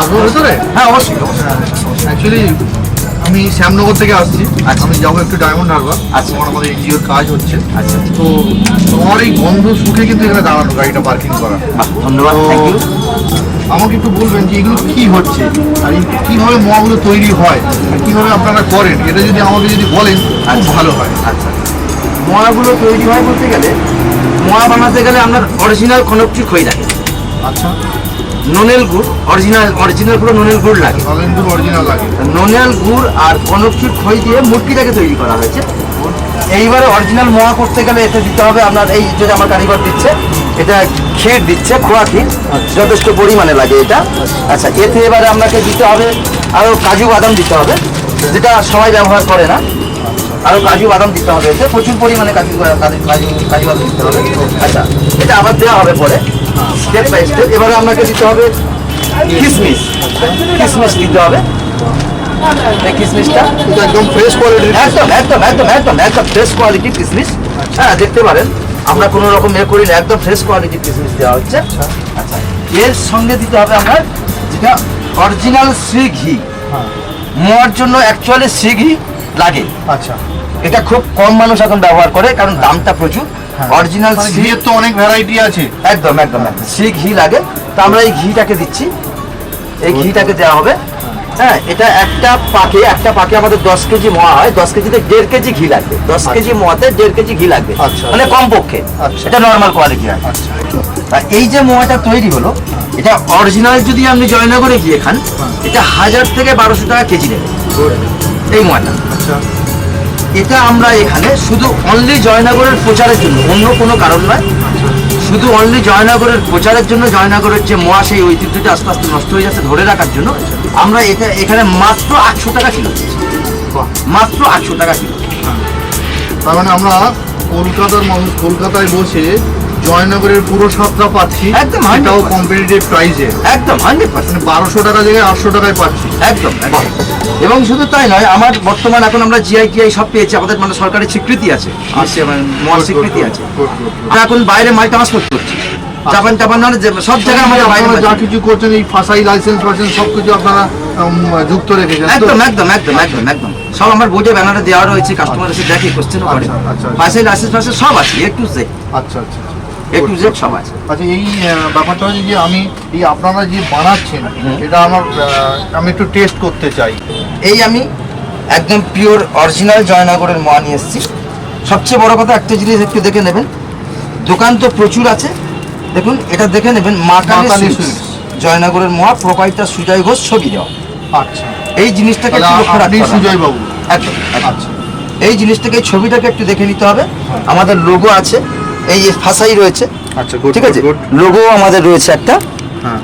আসবো ভেতরে? হ্যাঁ অবশ্যই। অ্যাকচুয়ালি আমি শ্যামনগর থেকে আসছি। আচ্ছা। আমি যাবো একটু ডায়মন্ড হারবার। আচ্ছা। তোমার আমাদের এনজিওর কাজ হচ্ছে। আচ্ছা। তো তোমার এই গন্ধ শুকে কিন্তু এখানে দাঁড়ানো, গাড়িটা পার্কিং করা। বাহ, ধন্যবাদ, থ্যাংক ইউ। আমাকে একটু বলবেন যে এগুলো কি হচ্ছে আর এই কীভাবে মোয়াগুলো তৈরি হয় আর কীভাবে আপনারা করেন, এটা যদি আমাকে যদি বলেন খুব ভালো হয়। আচ্ছা, মোয়াগুলো তৈরি হয় বলতে গেলে, মোয়া বানাতে গেলে আপনার অরিজিনাল খনকচুর খই লাগে। আচ্ছা। ননেল গুড়, অরিজিনাল পুরো ননেল গুড় লাগে। নলেনপুর অরিজিনাল লাগে। ননেল গুড় আর কনকচুর খই দিয়ে মূর্তিটাকে তৈরি করা হয়েছে। এইবারে অরিজিনাল মোয়া করতে গেলে এতে দিতে হবে আপনার, এই যে আমার কারিগর দিচ্ছে, এটা ক্ষীর দিচ্ছে, খোয়া ক্ষীর, যথেষ্ট পরিমাণে লাগে এটা। আচ্ছা, এতে এবারে আপনাকে দিতে হবে আরও কাজু বাদাম দিতে হবে, যেটা সবাই ব্যবহার করে না। আরও কাজু বাদাম দিতে হবে, এতে প্রচুর পরিমাণে কাজু বাদাম দিতে হবে। আচ্ছা, এটা আবার দেওয়া হবে পরে স্টেপ বাই স্টেপ। এবারে আপনাকে দিতে হবে কিশমিশ, কিশমিশ দিতে হবে। এই কিশমিশটা একদম ফ্রেশ কোয়ালিটির। একদম একদম একদম একদম একদম ফ্রেশ কোয়ালিটির কিশমিশ। হ্যাঁ, দেখতে পারেন আমরা কোনো রকম করি না, একদম ফ্রেশ কোয়ালিটির কিশমিশ দেওয়া হচ্ছে। আচ্ছা, এর সঙ্গে দিতে হবে আপনার যেটা অরিজিনাল শ্রী ঘি। মোয়ার জন্য অ্যাকচুয়ালি শ্রী ঘি লাগে। আচ্ছা। এটা খুব কম মানুষ এখন ব্যবহার করে, কারণ দামটা প্রচুর। অরিজিনাল ঘিয়ের তো অনেক ভ্যারাইটি আছে। একদম একদম একদম শ্রী ঘি লাগে। তো আমরা এই ঘিটাকে দিচ্ছি, এই ঘিটাকে দেওয়া হবে। হ্যাঁ, এটা একটা পাকে আমাদের 10 কেজি মোয়া হয়, 10 কেজিতে 1.5 কেজি ঘি লাগবে। 10 কেজি মোয়াতে 1.5 কেজি ঘি লাগবে, মানে কমপক্ষে। এটা নর্মাল কোয়ালিটি হয়। এই যে মোয়াটা তৈরি হলো, এটা অরিজিনাল যদি আপনি জয়নগরে গিয়ে খান, এটা 1000 থেকে 1200 টাকা কেজি নেবে এই মোয়াটা। এটা আমরা এখানে শুধু অনলি জয়নগরের প্রচারের জন্য, অন্য কোনো কারণ নয়, শুধু অনলি জয়নগরের প্রচারের জন্য, জয়নগরের যে মোয়া সেই ঐতিহ্যটা আস্তে আস্তে নষ্ট হয়ে যাচ্ছে ধরে রাখার জন্য আমরা এটা এখানে মাত্র 800 টাকা কিলো, মাত্র 800 টাকা কিলো। তার মানে আমরা কলকাতার মানুষ কলকাতায় বসে জয়নগরের পুরো স্বাদটা পাচ্ছি, একদম, এটাও কম্পিটিটিভ প্রাইসে। একদম 100%। 1200 টাকা জায়গায় 800 টাকায় পাচ্ছি। একদম। এবং শুধু তাই নয়, আমার বর্তমান এখন আমরা জিআই সব পেয়েছি, আমাদের মানে সরকারের স্বীকৃতি আছে, মোয়ার স্বীকৃতি আছে। আমরা এখন বাইরে মাল ট্রান্সপোর্ট করছি, জাপান সব জায়গায় আমাদের বাইরে যা কিছু করছেন, এই ফাসাই লাইসেন্স সবকিছু আপনারা যুক্ত রেখেছেন। একদম একদম একদম একদম একদম সব আমার বোর্ডে ব্যানারে দেওয়া রয়েছে, কাস্টমার এসে দেখে, কোশ্চেনও করে। ফাসাই লাইসেন্স সব আছে, A to Z। আচ্ছা আচ্ছা A to Z সব আছে। আচ্ছা, এই ব্যাপারটা হচ্ছে যে আমি এই আপনারা যে বানাচ্ছেন এটা আমি একটু টেস্ট করতে চাই। এই আমি একদম পিওর অরিজিনাল জয়নগরের মোয়া নিয়ে এসেছি। সবচেয়ে বড় কথা একটা জিনিস একটু দেখে নেবেন, দোকান তো প্রচুর আছে, দেখুন এটা দেখে নেবেন, মা কালী সুইটস জয়নগরের মোয়া, প্রোপাইটার সুজয় ঘোষ, ছবি দেওয়া। আচ্ছা, এই জিনিসটাকে একটু লক্ষ্য রাখতে হবে। সুজয় বাবু। একদম। আচ্ছা, এই জিনিসটাকে, এই ছবিটাকে একটু দেখে নিতে হবে। আমাদের লোগো আছে, এই যে ফাসাই রয়েছে। আচ্ছা, ঠিক আছে, লোগো আমাদের রয়েছে একটা। হ্যাঁ,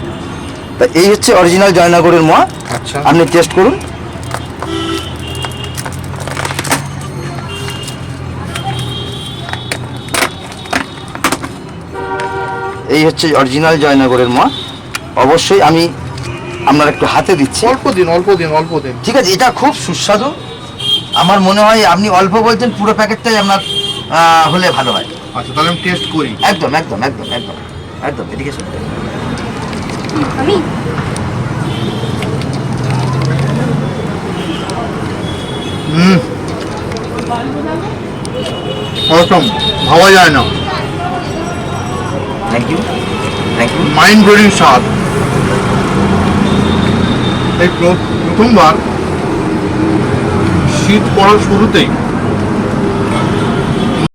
তা এই হচ্ছে অরিজিনাল জয়নগরের মোয়া। আচ্ছা, আপনি টেস্ট করুন। এই হচ্ছে অরিজিনাল জয়নগরের মোয়া। অবশ্যই আমি আপনার একটু হাতে দিচ্ছি। অল্প দিন। ঠিক আছে, এটা খুব সুস্বাদু। আমার মনে হয় আপনি অল্প বলছেন, পুরো প্যাকেটটাই আপনার হলে ভালো হয়। আচ্ছা, তাহলে আমি টেস্ট করি। একদম একদম একদম একদম একদম এদিকে শুনতে আমি অসম, ভাবা যায় না। Thank you, thank you. Mind blowing স্বাদ। এই প্রথমবার শীত পড়ার শুরুতেই